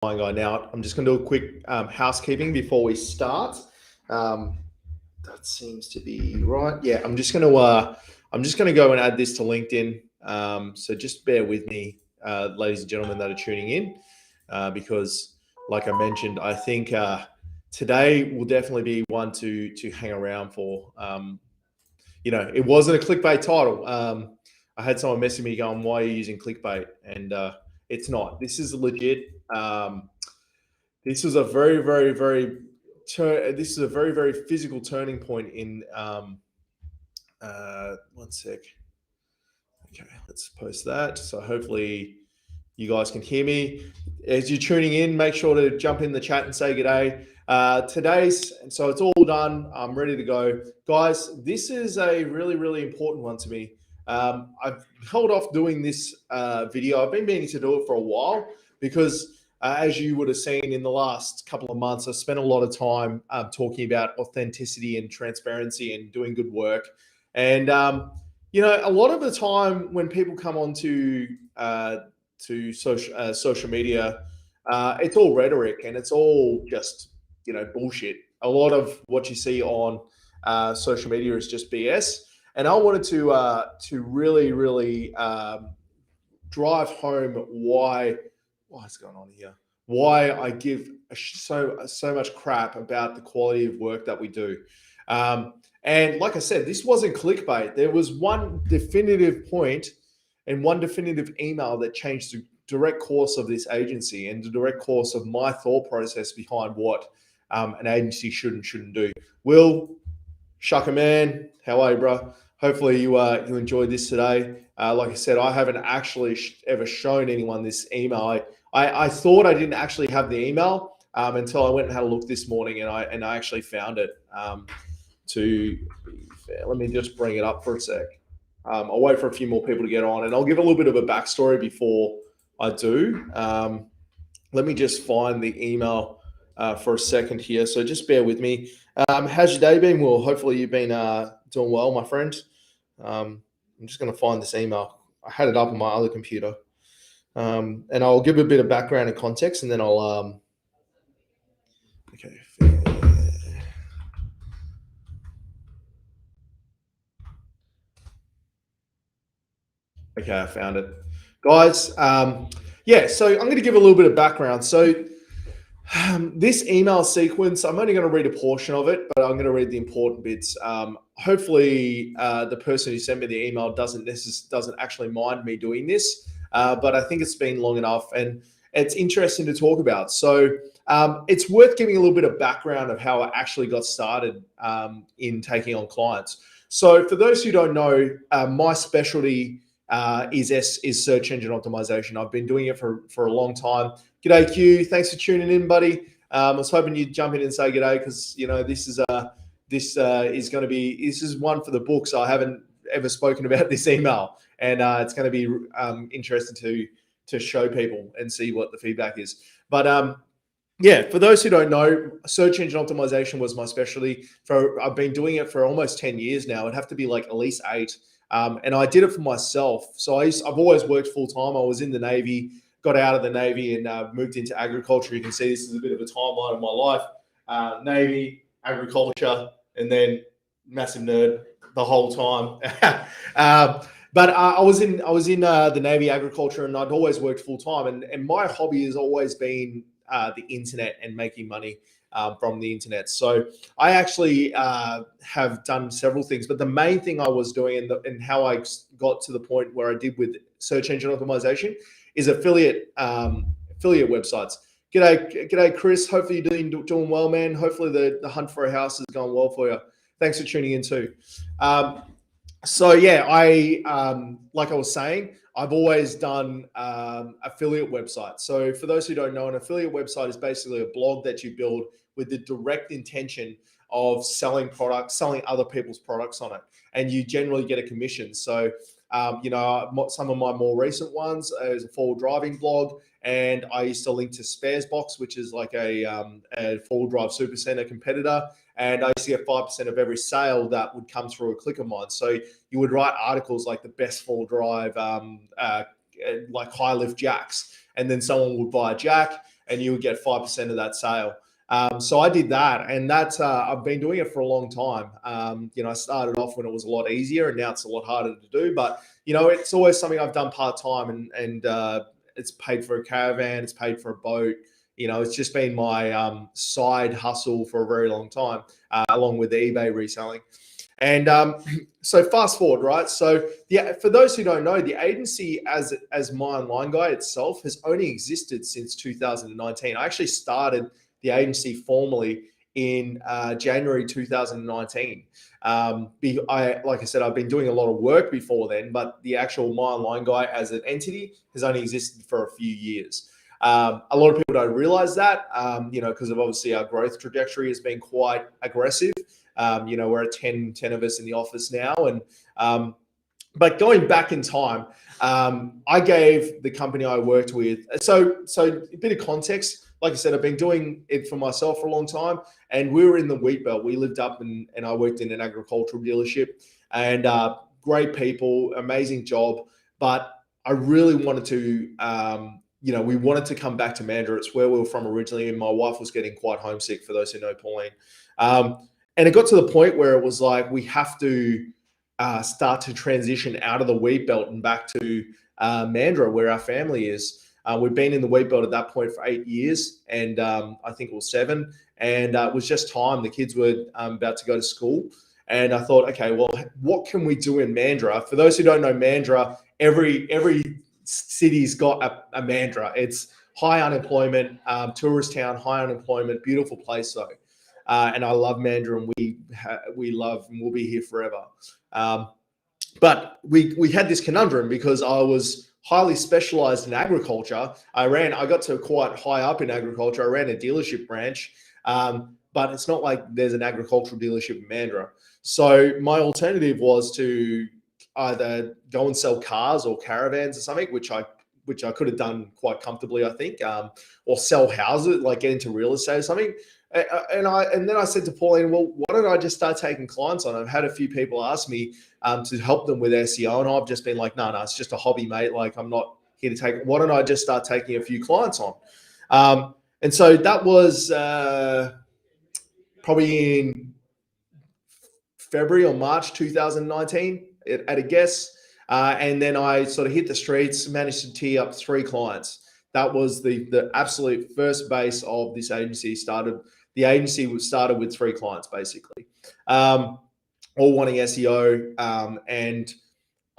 guy. Now, I'm just going to do a quick housekeeping before we start. Um, that seems to be right. Yeah, I'm just going to go and add this to LinkedIn. So just bear with me, ladies and gentlemen that are tuning in, because, like I mentioned, I think today will definitely be one to hang around for. It wasn't a clickbait title. I had someone messaging me going, "Why are you using clickbait?" And it's not. This is legit. This is a very, very, very. This is a very, very physical turning point in. One sec. Okay, let's post that. So hopefully you guys can hear me. As you're tuning in, make sure to jump in the chat and say g'day. So it's all done. I'm ready to go. Guys, this is a really, really important one to me. I've held off doing this video. I've been meaning to do it for a while because, as you would have seen in the last couple of months, I spent a lot of time talking about authenticity and transparency and doing good work. And, a lot of the time when people come onto social media, it's all rhetoric and it's all just bullshit. A lot of what you see on social media is just BS. And I wanted to really, really drive home what's going on here. Why I give so much crap about the quality of work that we do. And like I said, this wasn't clickbait. There was one definitive point and one definitive email that changed the direct course of this agency and the direct course of my thought process behind what an agency should and shouldn't do. Will, Shucker man, how are you, bro? Hopefully you enjoyed this today. Like I said, I haven't actually ever shown anyone this email. I thought I didn't actually have the email until I went and had a look this morning, and I actually found it. To be fair, let me just bring it up for a sec. I'll wait for a few more people to get on, and I'll give a little bit of a backstory before I do. Let me just find the email for a second here. So just bear with me. How's your day been, Will? Hopefully you've been doing well, my friend. I'm just going to find this email. I had it up on my other computer. And I'll give a bit of background and context, and then I'll... Okay. Okay, I found it. Guys, so I'm going to give a little bit of background. So this email sequence, I'm only going to read a portion of it, but I'm going to read the important bits. Hopefully, the person who sent me the email doesn't actually mind me doing this, but I think it's been long enough, and it's interesting to talk about. So it's worth giving a little bit of background of how I actually got started in taking on clients. So for those who don't know, my specialty is search engine optimization. I've been doing it for a long time. G'day, Q. Thanks for tuning in, buddy. I was hoping you'd jump in and say g'day because this is one for the books. I haven't ever spoken about this email, and it's going to be interesting to show people and see what the feedback is. But for those who don't know, search engine optimization was my specialty. I've been doing it for almost 10 years now. It'd have to be like at least 8. And I did it for myself. So I've always worked full time. I was in the Navy, got out of the Navy, and moved into agriculture. You can see this is a bit of a timeline of my life: Navy, agriculture, and then massive nerd the whole time. But I was in the Navy, agriculture, and I'd always worked full time. And my hobby has always been the internet and making money from the internet. So I actually have done several things, but the main thing I was doing and how I got to the point where I did with search engine optimization is affiliate websites. G'day, Chris. Hopefully you're doing well, man. Hopefully the hunt for a house is going well for you. Thanks for tuning in too. Like I was saying, I've always done affiliate websites. So for those who don't know, an affiliate website is basically a blog that you build with the direct intention of selling other people's products on it, and you generally get a commission. So, some of my more recent ones is a forward driving blog, and I used to link to Sparesbox, which is like a forward drive supercenter competitor. And I used to get 5% of every sale that would come through a click of mine. So you would write articles like the best forward drive, like high lift jacks, and then someone would buy a jack, and you would get 5% of that sale. So I did that, and that's I've been doing it for a long time. I started off when it was a lot easier, and now it's a lot harder to do. But it's always something I've done part time, and it's paid for a caravan, it's paid for a boat. It's just been my side hustle for a very long time, along with the eBay reselling. And so fast forward, right? So for those who don't know, the agency as My Online Guy itself has only existed since 2019. I actually started the agency formally in January 2019. Like I said, I've been doing a lot of work before then, but the actual My Online Guy as an entity has only existed for a few years. A lot of people don't realize that, because of obviously our growth trajectory has been quite aggressive. We're at 10 of us in the office now. But going back in time, I gave the company I worked with. So a bit of context. Like I said, I've been doing it for myself for a long time, and we were in the wheat belt. We lived up and I worked in an agricultural dealership, and great people, amazing job. But I really wanted to, we wanted to come back to Mandurah. It's where we were from originally, and my wife was getting quite homesick, for those who know Pauline. And it got to the point where it was like, we have to start to transition out of the wheat belt and back to Mandurah, where our family is. We've been in the wheat belt at that point for 8 years, and I think it was 7. And it was just time. The kids were about to go to school. And I thought, okay, well, what can we do in Mandurah? For those who don't know Mandurah, every city's got a Mandurah. It's high unemployment, tourist town, high unemployment, beautiful place though. And I love Mandurah, and we love, and we'll be here forever. But we had this conundrum because I was highly specialized in agriculture. I got to quite high up in agriculture. I ran a dealership branch, but it's not like there's an agricultural dealership in Mandurah. So my alternative was to either go and sell cars or caravans or something, which I could have done quite comfortably, I think, or sell houses, like get into real estate or something. And then I said to Pauline, well, why don't I just start taking clients on? I've had a few people ask me to help them with SEO, and I've just been like, no, it's just a hobby, mate. Like, I'm not here to take. Why don't I just start taking a few clients on? And so that was probably in February or March 2019 at a guess. And then I sort of hit the streets, managed to tee up 3 clients. That was the absolute first base of this agency. The agency started with 3 clients, basically, all wanting SEO. And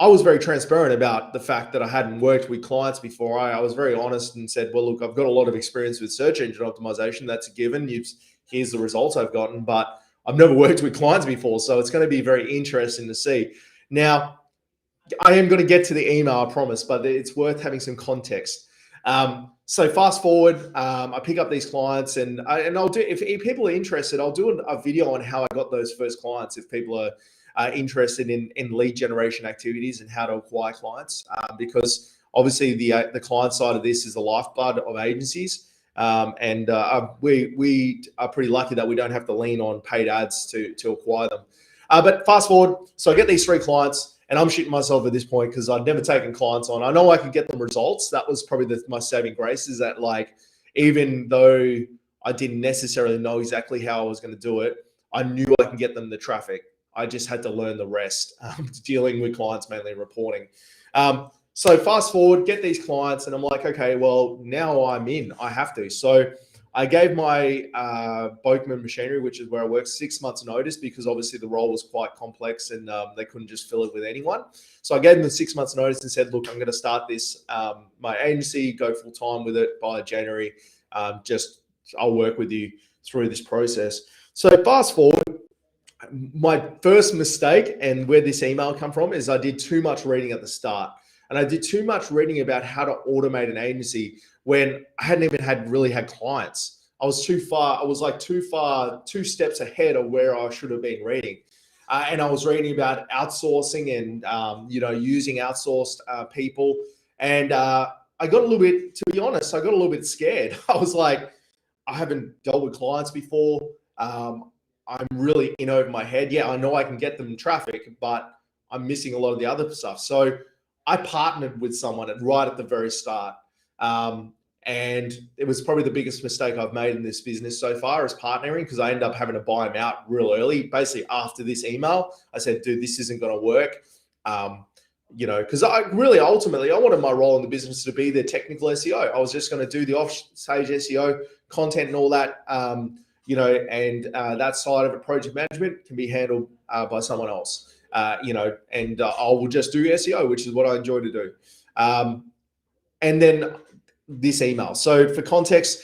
I was very transparent about the fact that I hadn't worked with clients before. I was very honest and said, well, look, I've got a lot of experience with search engine optimization. That's a given. Here's the results I've gotten, but I've never worked with clients before. So it's going to be very interesting to see. Now, I am going to get to the email, I promise, but it's worth having some context. So fast forward, I pick up these clients, and I'll do, if people are interested, I'll do a video on how I got those first clients. If people are interested in lead generation activities and how to acquire clients, because obviously the client side of this is the lifeblood of agencies. And we are pretty lucky that we don't have to lean on paid ads to acquire them. But fast forward, so I get these 3 clients. And I'm shitting myself at this point because I'd never taken clients on. I know I could get them results. That was probably my saving grace, is that, like, even though I didn't necessarily know exactly how I was going to do it, I knew I can get them the traffic. I just had to learn the rest, dealing with clients, mainly reporting. So fast forward, get these clients, and I'm like, okay, well, now I'm in. I have to. So I gave my Bokeman Machinery, which is where I work, 6 months notice, because obviously the role was quite complex and they couldn't just fill it with anyone. So I gave them the 6 months notice and said, look, I'm going to start this, my agency, go full time with it by January. I'll work with you through this process. So fast forward, my first mistake, and where this email come from, is I did too much reading at the start. And I did too much reading about how to automate an agency when I hadn't even really had clients. I was too far. I was like 2 steps ahead of where I should have been reading. And I was reading about outsourcing and, using outsourced people. And I got a little bit, to be honest, I got a little bit scared. I was like, I haven't dealt with clients before. I'm really in over my head. Yeah, I know I can get them traffic, but I'm missing a lot of the other stuff. So I partnered with someone right at the very start. And it was probably the biggest mistake I've made in this business so far is partnering, because I ended up having to buy him out real early. Basically, after this email, I said, dude, this isn't going to work. Because I really ultimately I wanted my role in the business to be the technical SEO. I was just going to do the offstage SEO content and all that, and that side of it, project management, can be handled by someone else. I will just do SEO, which is what I enjoy to do. And then this email. So for context,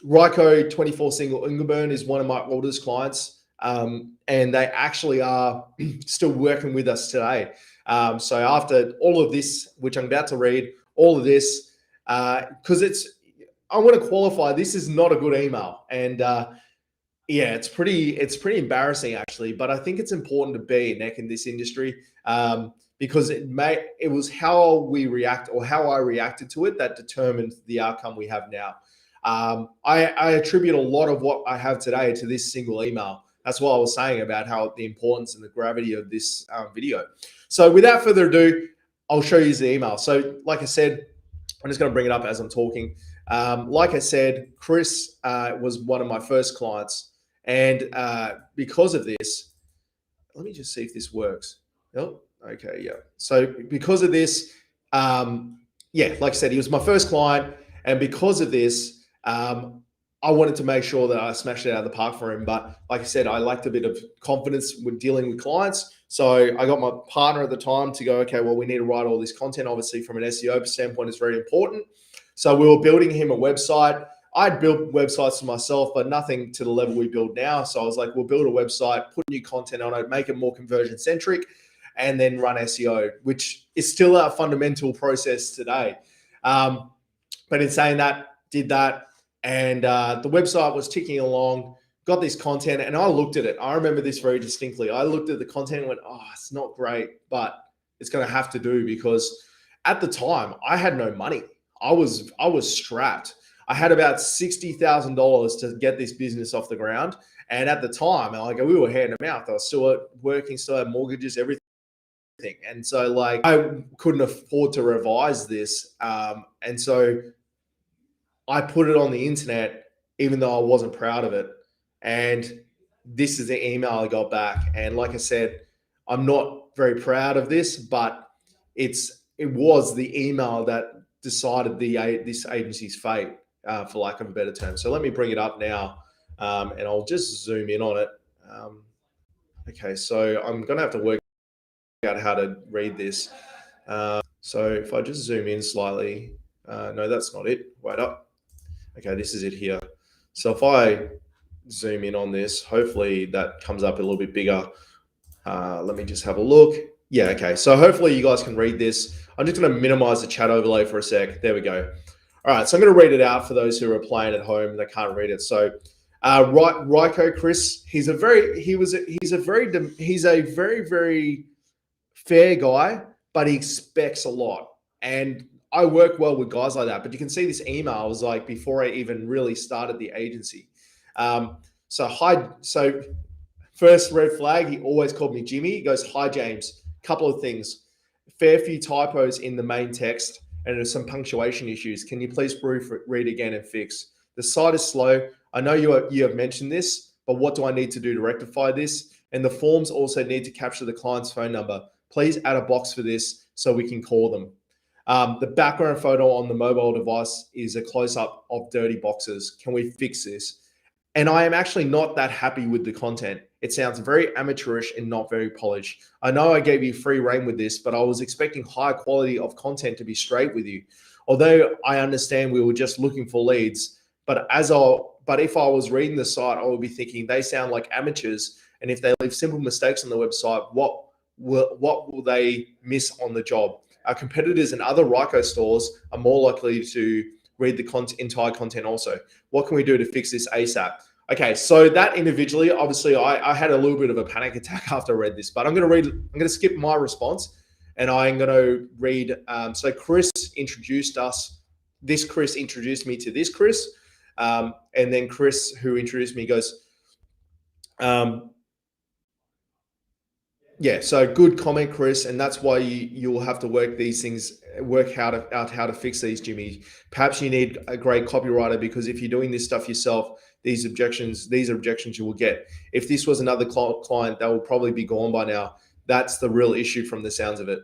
Ryco 24 Single Ingelburn is one of my oldest clients, and they actually are still working with us today. So after all of this, which I'm about to read, all of this, because I want to qualify, this is not a good email. And it's pretty embarrassing actually, but I think it's important to be neck in this industry, because it was how we react, or how I reacted to it, that determined the outcome we have now. I attribute a lot of what I have today to this single email. That's what I was saying about how the importance and the gravity of this video. So without further ado, I'll show you the email. So like I said, I'm just going to bring it up as I'm talking. Like I said, Chris was one of my first clients. And because of this, let me just see if this works. Oh, okay, yeah. So because of this, like I said, he was my first client. And because of this, I wanted to make sure that I smashed it out of the park for him. But like I said, I lacked a bit of confidence with dealing with clients. So I got my partner at the time to go, okay, well, we need to write all this content. Obviously, from an SEO standpoint, it's very important. So we were building him a website. I'd built websites for myself, but nothing to the level we build now. So I was like, we'll build a website, put new content on it, make it more conversion centric, and then run SEO, which is still a fundamental process today. But in saying that, did that. And the website was ticking along, got this content, and I looked at it. I remember this very distinctly. I looked at the content and went, oh, it's not great, but it's going to have to do, because at the time I had no money. I was strapped. I had about $60,000 to get this business off the ground. And at the time, we were hand to mouth. I was still working, still had mortgages, everything. And so I couldn't afford to revise this. And so I put it on the internet, even though I wasn't proud of it. And this is the email I got back. And like I said, I'm not very proud of this, but it was the email that decided this agency's fate, for lack of a better term. So let me bring it up now, and I'll just zoom in on it. Okay, so I'm going to have to work out how to read this. So if I just zoom in slightly, no, that's not it. Wait up. Okay, this is it here. So if I zoom in on this, hopefully that comes up a little bit bigger. Let me just have a look. Yeah, okay. So hopefully you guys can read this. I'm just going to minimize the chat overlay for a sec. There we go. All right, so I'm going to read it out for those who are playing at home that can't read it. So Ryco Chris, he's a very, very fair guy, but he expects a lot. And I work well with guys like that, but you can see this email was like before I even really started the agency. So first red flag, he always called me Jimmy. He goes, hi, James. Couple of things. Fair few typos in the main text, and there's some punctuation issues. Can you please read again and fix? The site is slow. I know you have mentioned this, but what do I need to do to rectify this? And the forms also need to capture the client's phone number. Please add a box for this so we can call them. The background photo on the mobile device is a close-up of dirty boxes. Can we fix this? And I am actually not that happy with the content. It sounds very amateurish and not very polished. I know I gave you free rein with this, but I was expecting high quality of content, to be straight with you. Although I understand we were just looking for leads, but if I was reading the site, I would be thinking they sound like amateurs. And if they leave simple mistakes on the website, what will they miss on the job? Our competitors and other Ryco stores are more likely to read the entire content also. What can we do to fix this ASAP? Okay, so that individually, obviously, I had a little bit of a panic attack after I read this, but I'm going to skip my response, and I'm going to read. So Chris introduced us. This Chris introduced me to this Chris, and then Chris, who introduced me, goes, Yeah, so good comment, Chris, and that's why you'll have to work these things, work out how to fix these, Jimmy. Perhaps you need a great copywriter, because if you're doing this stuff yourself, these are objections you will get. If this was another client, they will probably be gone by now. That's the real issue from the sounds of it.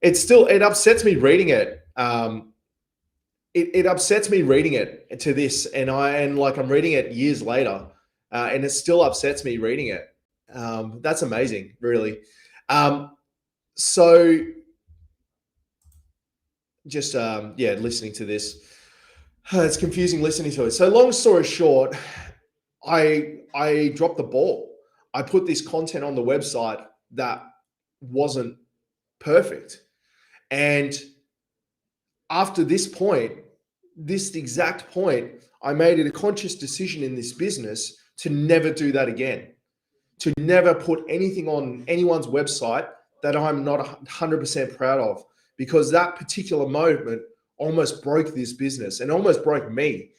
It upsets me reading it. It upsets me reading it to this, and I'm reading it years later, and it still upsets me reading it. That's amazing, really. So just listening to this, it's confusing listening to it. So long story short, I dropped the ball. I put this content on the website that wasn't perfect, and after this exact point, I made it a conscious decision in this business to never do that again, to never put anything on anyone's website that I'm not 100% proud of, because that particular moment almost broke this business and almost broke me.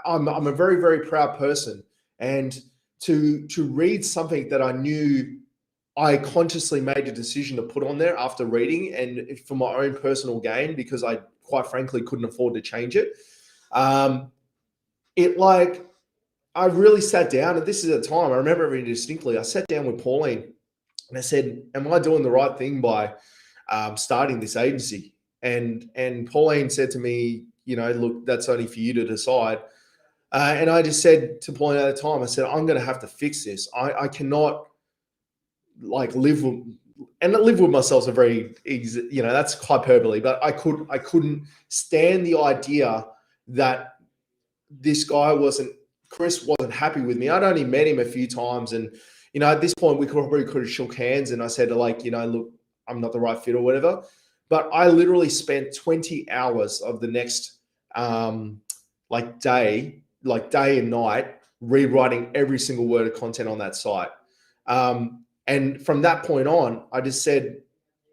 I'm a very, very proud person. And to read something that I knew I consciously made a decision to put on there after reading, and for my own personal gain, because I quite frankly couldn't afford to change it. I really sat down, and this is a time I remember very distinctly. I sat down with Pauline and I said, am I doing the right thing by starting this agency? And Pauline said to me, look, that's only for you to decide. And I just said to Pauline at the time, I said, I'm going to have to fix this. I cannot live with myself. So very, that's hyperbole, but I couldn't stand the idea that this guy Chris wasn't happy with me. I'd only met him a few times, and at this point we probably could have shook hands, and I said, look, I'm not the right fit or whatever. But I literally spent 20 hours of the next day and night rewriting every single word of content on that site. And from that point on, I just said,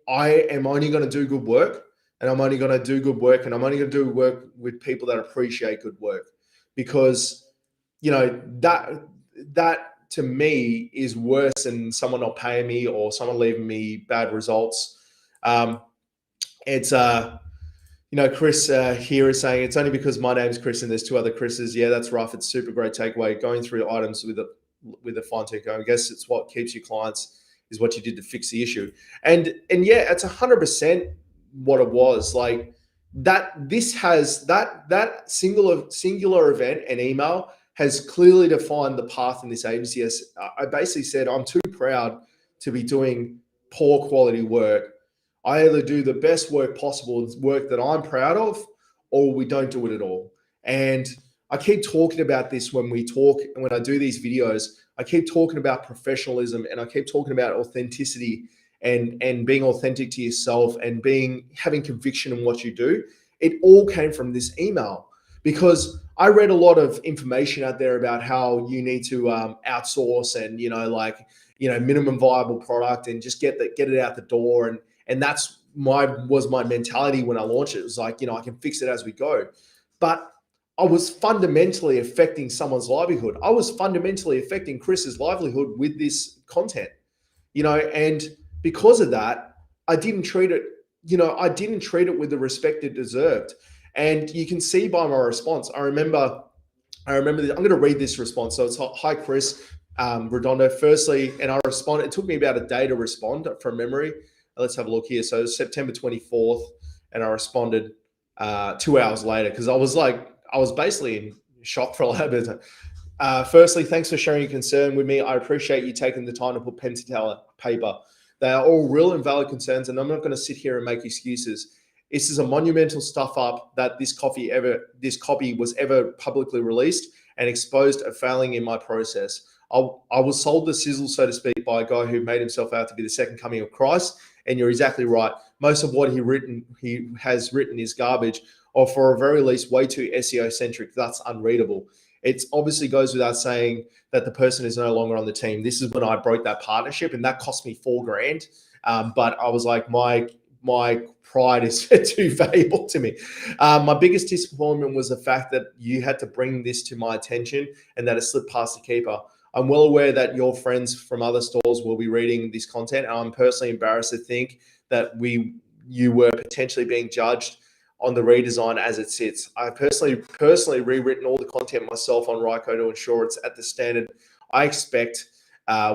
I am only going to do good work, and I'm only going to do good work, and I'm only going to do work with people that appreciate good work, because that to me is worse than someone not paying me or someone leaving me bad results. It's Chris here is saying, it's only because my name's Chris and there's two other Chris's. Yeah, that's rough. It's super great takeaway. Going through items with a fine tooth comb. I guess it's what keeps your clients is what you did to fix the issue. And yeah, it's 100% what it was. Like that singular event and email has clearly defined the path in this agency. As I basically said, I'm too proud to be doing poor quality work. I either do the best work possible, work that I'm proud of, or we don't do it at all. And I keep talking about this when I do these videos. I keep talking about professionalism, and I keep talking about authenticity and being authentic to yourself and having conviction in what you do. It all came from this email, because I read a lot of information out there about how you need to outsource and minimum viable product and just get it out the door, and that's was my mentality when I launched it. It was like, I can fix it as we go. But I was fundamentally affecting someone's livelihood. I was fundamentally affecting Chris's livelihood with this content, and because of that, I didn't treat it with the respect it deserved. And you can see by my response, I remember this. I'm going to read this response. So it's, hi, Chris Redondo. Firstly, and I responded, it took me about a day to respond from memory. Let's have a look here. So September 24th, and I responded 2 hours later, because I was basically in shock for a little bit. Firstly, thanks for sharing your concern with me. I appreciate you taking the time to put pen to paper. They are all real and valid concerns, and I'm not going to sit here and make excuses. This is a monumental stuff up that this copy was ever publicly released and exposed a failing in my process. I was sold the sizzle, so to speak, by a guy who made himself out to be the second coming of Christ. And you're exactly right. Most of what he has written is garbage, or for a very least, way too SEO centric. That's unreadable. It obviously goes without saying that the person is no longer on the team. This is when I broke that partnership, and that cost me $4,000. But I was like, my pride is too valuable to me. My biggest disappointment was the fact that you had to bring this to my attention and that it slipped past the keeper. I'm well aware that your friends from other stores will be reading this content. And I'm personally embarrassed to think that you were potentially being judged on the redesign as it sits. I personally rewritten all the content myself on Ryco to ensure it's at the standard I expect,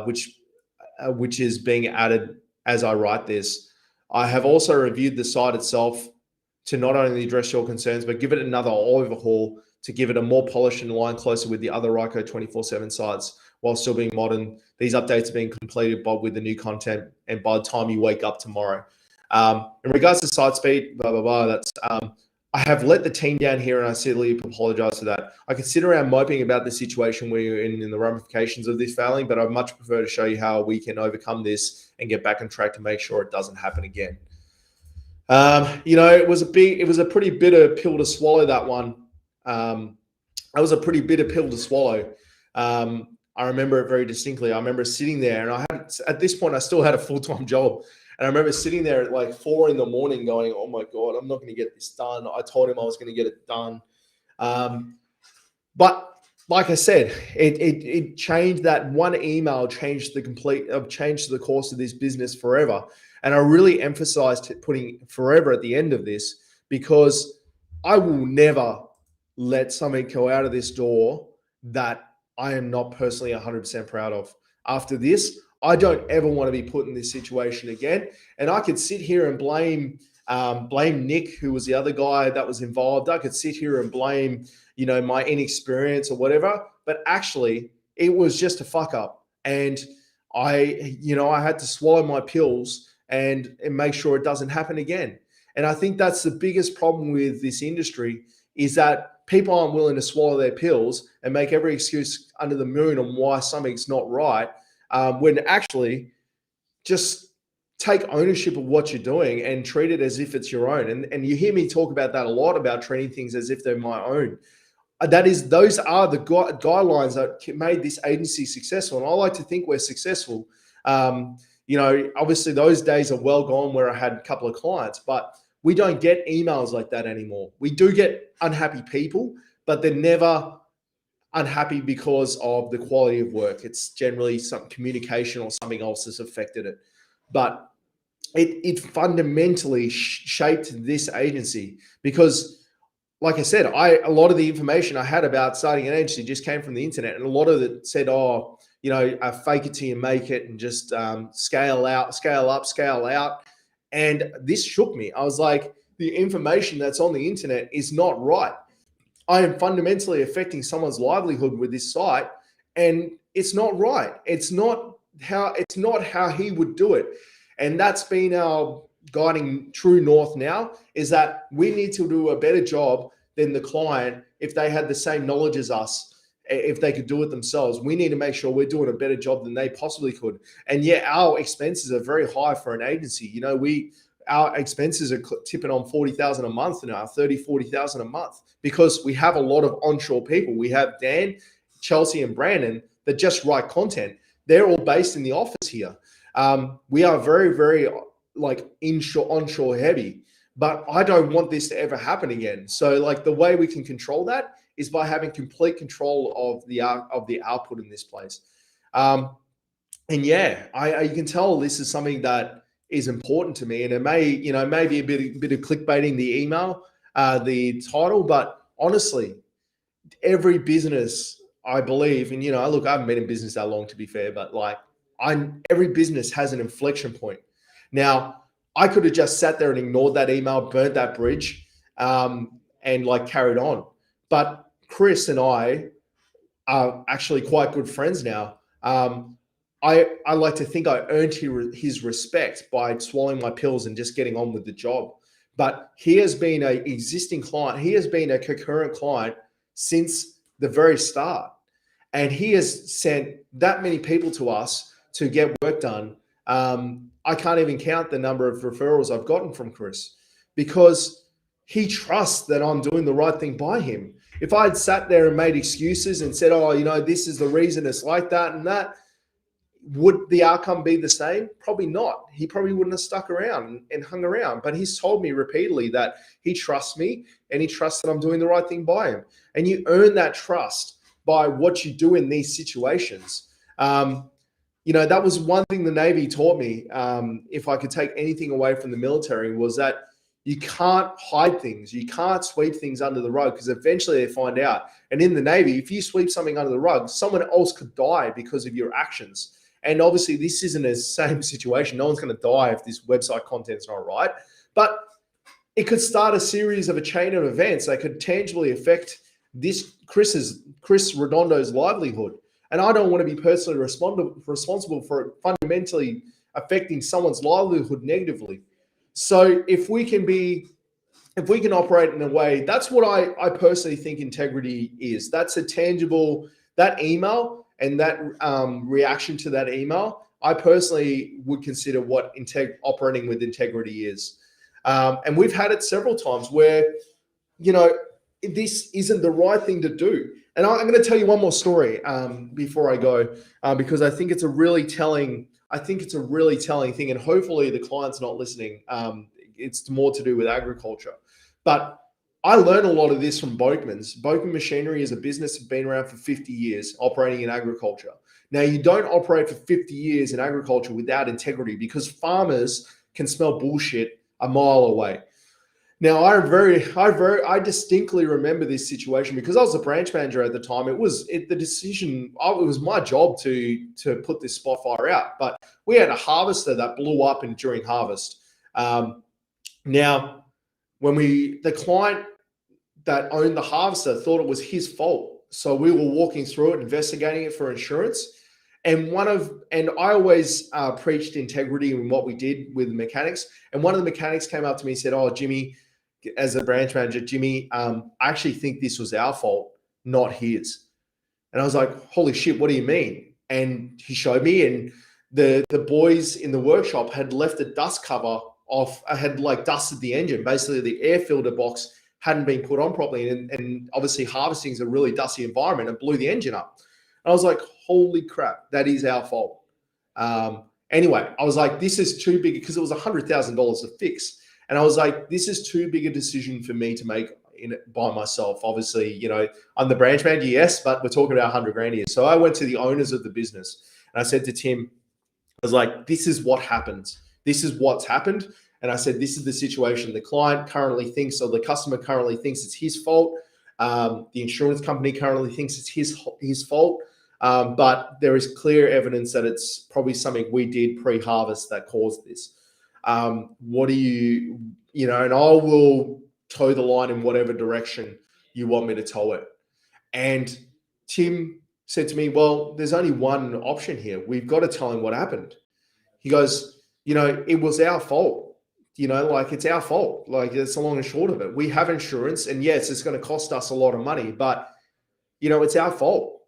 which is being added as I write this. I have also reviewed the site itself to not only address your concerns, but give it another overhaul to give it a more polished and line closer with the other Ryco 24/7 sites while still being modern. These updates are being completed with the new content, and by the time you wake up tomorrow. In regards to site speed, blah, blah, blah, that's I have let the team down here, and I sincerely apologize for that. I could sit around moping about the situation we're in the ramifications of this failing, but I'd much prefer to show you how we can overcome this and get back on track to make sure it doesn't happen again. It was a pretty bitter pill to swallow, that one. That was a pretty bitter pill to swallow. I remember it very distinctly. I remember sitting there, and at this point, I still had a full-time job. And I remember sitting there at like 4 a.m. going, oh my God, I'm not going to get this done. I told him I was going to get it done. But like I said, it changed. That one email changed the course of this business forever. And I really emphasized putting forever at the end of this, because I will never let something go out of this door that I am not personally 100% proud of. After this, I don't ever want to be put in this situation again. And I could sit here and blame Nick, who was the other guy that was involved. I could sit here and blame, my inexperience or whatever. But actually, it was just a fuck up. And I had to swallow my pills and make sure it doesn't happen again. And I think that's the biggest problem with this industry, is that people aren't willing to swallow their pills and make every excuse under the moon on why something's not right. When actually just take ownership of what you're doing and treat it as if it's your own. And you hear me talk about that a lot, about treating things as if they're my own. Those are the guidelines that made this agency successful. And I like to think we're successful. Obviously those days are well gone where I had a couple of clients, but we don't get emails like that anymore. We do get unhappy people, but they're never unhappy because of the quality of work. It's generally some communication or something else that's affected it. But it fundamentally shaped this agency, because, like I said, a lot of the information I had about starting an agency just came from the internet, and a lot of it said, fake it till you make it, and just scale up, scale out. And this shook me. I was like, the information that's on the internet is not right. I am fundamentally affecting someone's livelihood with this site, and it's not right. It's not how he would do it. And that's been our guiding true north now, is that we need to do a better job than the client. If they had the same knowledge as us, if they could do it themselves, we need to make sure we're doing a better job than they possibly could. And yet our expenses are very high for an agency. Our expenses are tipping on 40,000 a month now, 30, 40,000 a month, because we have a lot of onshore people. We have Dan, Chelsea, and Brandon that just write content. They're all based in the office here. We are very, very onshore heavy, but I don't want this to ever happen again. So the way we can control that is by having complete control of the output in this place. You can tell this is something that is important to me, and it may be a bit of clickbaiting the email, the title, but honestly, every business, I believe, and look, I haven't been in business that long, to be fair, but every business has an inflection point. Now, I could have just sat there and ignored that email, burnt that bridge, and carried on. But Chris and I are actually quite good friends now. I like to think I earned his respect by swallowing my pills and just getting on with the job. But he has been an existing client. He has been a concurrent client since the very start. And he has sent that many people to us to get work done. I can't even count the number of referrals I've gotten from Chris, because he trusts that I'm doing the right thing by him. If I had sat there and made excuses and said, this is the reason it's like that and that, would the outcome be the same? Probably not. He probably wouldn't have stuck around and hung around. But he's told me repeatedly that he trusts me and he trusts that I'm doing the right thing by him. And you earn that trust by what you do in these situations. That was one thing the Navy taught me. If I could take anything away from the military, was that you can't hide things. You can't sweep things under the rug, because eventually they find out. And in the Navy, if you sweep something under the rug, someone else could die because of your actions. And obviously, this isn't the same situation. No one's going to die if this website content is not right. But it could start a series of a chain of events that could tangibly affect this Chris Redondo's livelihood. And I don't want to be personally responsible for it fundamentally affecting someone's livelihood negatively. So if we can operate in a way, that's what I personally think integrity is. That's a tangible, that email and that reaction to that email, I personally would consider what operating with integrity is. And we've had it several times where, this isn't the right thing to do. And I'm going to tell you one more story before I go, because I think it's a really telling thing, and hopefully the client's not listening. It's more to do with agriculture. But I learned a lot of this from Boakmans. Boakman Machinery is a business that's been around for 50 years operating in agriculture. Now, you don't operate for 50 years in agriculture without integrity, because farmers can smell bullshit a mile away. Now, I distinctly remember this situation because I was a branch manager at the time. It was my job to put this spot fire out, but we had a harvester that blew up during harvest. Now, the client that owned the harvester thought it was his fault, so we were walking through it, investigating it for insurance. And I always preached integrity in what we did with mechanics. And one of the mechanics came up to me and said, "Oh, Jimmy," as a branch manager, "Jimmy, I actually think this was our fault, not his." And I was like, "Holy shit, what do you mean?" And he showed me, and the boys in the workshop had left a dust cover off, had like dusted the engine. Basically, the air filter box hadn't been put on properly. And obviously harvesting is a really dusty environment, and blew the engine up. And I was like, holy crap, that is our fault. Anyway, I was like, this is too big, because it was $100,000 to fix. And I was like, this is too big a decision for me to make by myself. Obviously, I'm the branch manager, yes, but we're talking about 100 grand here. So I went to the owners of the business and I said to Tim, I was like, this is what happens. This is what's happened. And I said, this is the situation. The client currently thinks, or the customer currently thinks it's his fault. The insurance company currently thinks it's his fault. But there is clear evidence that it's probably something we did pre-harvest that caused this. What do you, and I will toe the line in whatever direction you want me to tow it. And Tim said to me, well, there's only one option here. We've got to tell him what happened. He goes, it was our fault. It's our fault. Like, it's the long and short of it. We have insurance, and yes, it's going to cost us a lot of money, but it's our fault.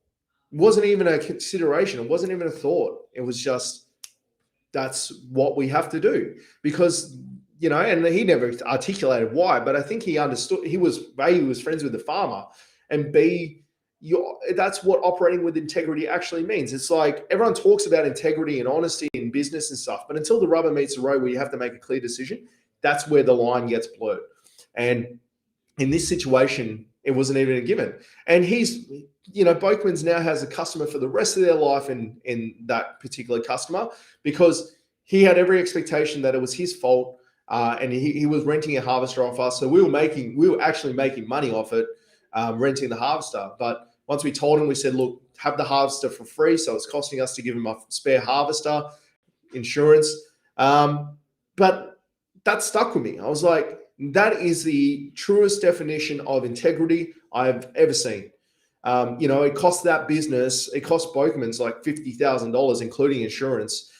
It wasn't even a consideration. It wasn't even a thought. It was just, that's what we have to do, because, and he never articulated why, but I think he understood. A, he was friends with the farmer, and B, that's what operating with integrity actually means. It's like, everyone talks about integrity and honesty in business and stuff, but until the rubber meets the road where you have to make a clear decision, that's where the line gets blurred. And in this situation, it wasn't even a given. And he's, Boakmans now has a customer for the rest of their life in that particular customer, because he had every expectation that it was his fault, and he was renting a harvester off us. So we were actually making money off it, renting the harvester. But once we told him, we said, look, have the harvester for free. So it's costing us to give him a spare harvester, insurance. But that stuck with me. I was like, that is the truest definition of integrity I've ever seen. It cost that business, it cost Boakmans like $50,000, including insurance.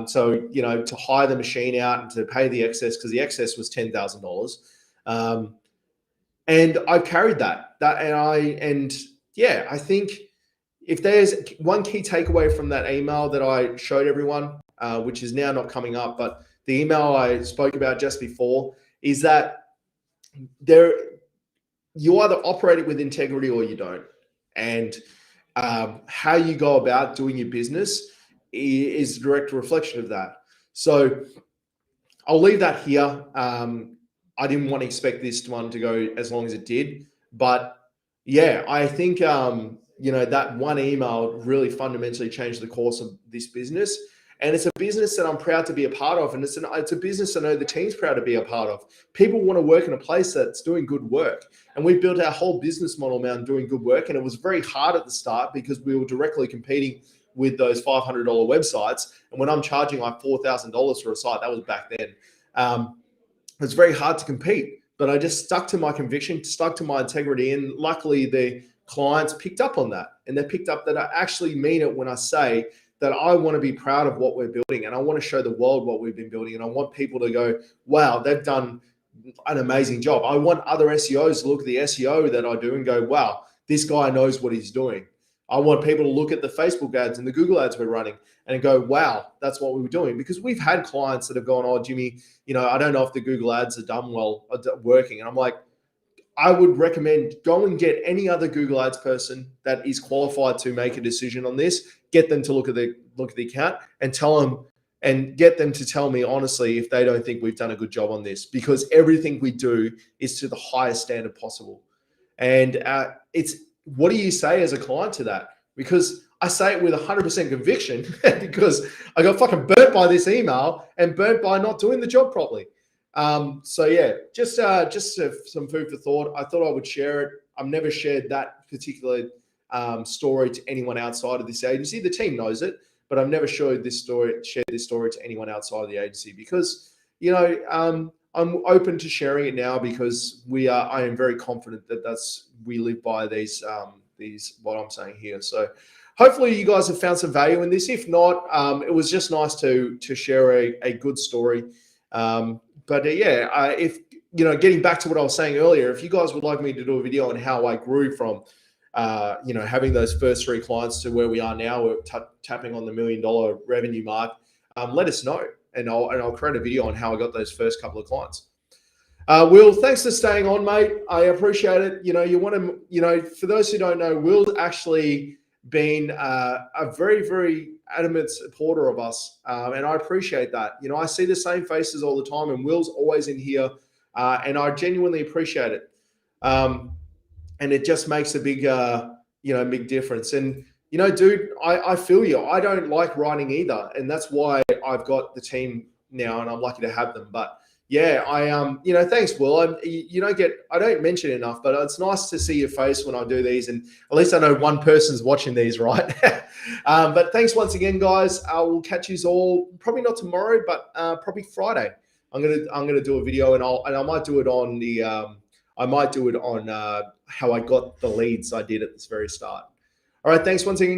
So, to hire the machine out and to pay the excess, because the excess was $10,000. And I've carried that. I think if there's one key takeaway from that email that I showed everyone, which is now not coming up, but the email I spoke about just before, is that you either operate it with integrity or you don't. And how you go about doing your business is a direct reflection of that. So I'll leave that here. I didn't want to expect this one to go as long as it did, but yeah, I think that one email really fundamentally changed the course of this business. And it's a business that I'm proud to be a part of. And it's a business I know the team's proud to be a part of. People want to work in a place that's doing good work. And we've built our whole business model around doing good work. And it was very hard at the start because we were directly competing with those $500 websites. And when I'm charging like $4,000 for a site, that was back then. It's very hard to compete. But I just stuck to my conviction, stuck to my integrity. And luckily, the clients picked up on that. And they picked up that I actually mean it when I say that I want to be proud of what we're building, and I want to show the world what we've been building. And I want people to go, wow, they've done an amazing job. I want other SEOs to look at the SEO that I do and go, wow, this guy knows what he's doing. I want people to look at the Facebook ads and the Google ads we're running and go, wow, that's what we were doing. Because we've had clients that have gone, oh, Jimmy, I don't know if the Google ads are done well, are working. And I'm like, I would recommend go and get any other Google Ads person that is qualified to make a decision on this. Get them to look at the account and tell them, and get them to tell me honestly if they don't think we've done a good job on this, because everything we do is to the highest standard possible. And it's, what do you say as a client to that? Because I say it with 100% conviction because I got fucking burnt by this email and burnt by not doing the job properly. So yeah, just some food for thought. I thought I would share it. I've never shared that particular story to anyone outside of this agency. The team knows it, but I've never shared this story to anyone outside of the agency because I'm open to sharing it now because I am very confident that we live by these what I'm saying here. So hopefully you guys have found some value in this. If not, it was just nice to share a good story. But if getting back to what I was saying earlier, if you guys would like me to do a video on how I grew from, having those first 3 clients to where we are now, we're tapping on the $1 million revenue mark, let us know, and I'll create a video on how I got those first couple of clients. Will, thanks for staying on, mate. I appreciate it. You want to, for those who don't know, Will's actually been a very, very adamant supporter of us, and I appreciate that. I see the same faces all the time, and Will's always in here, and I genuinely appreciate it. And it just makes a big, big difference. And dude, I feel you. I don't like writing either, and that's why I've got the team now, and I'm lucky to have them. But yeah, thanks, Will. I don't mention it enough, but it's nice to see your face when I do these, and at least I know one person's watching these, right? But thanks once again, guys. I will catch you all probably not tomorrow, but probably Friday. I'm gonna do a video, and I might do it on how I got the leads I did at this very start. All right, thanks once again.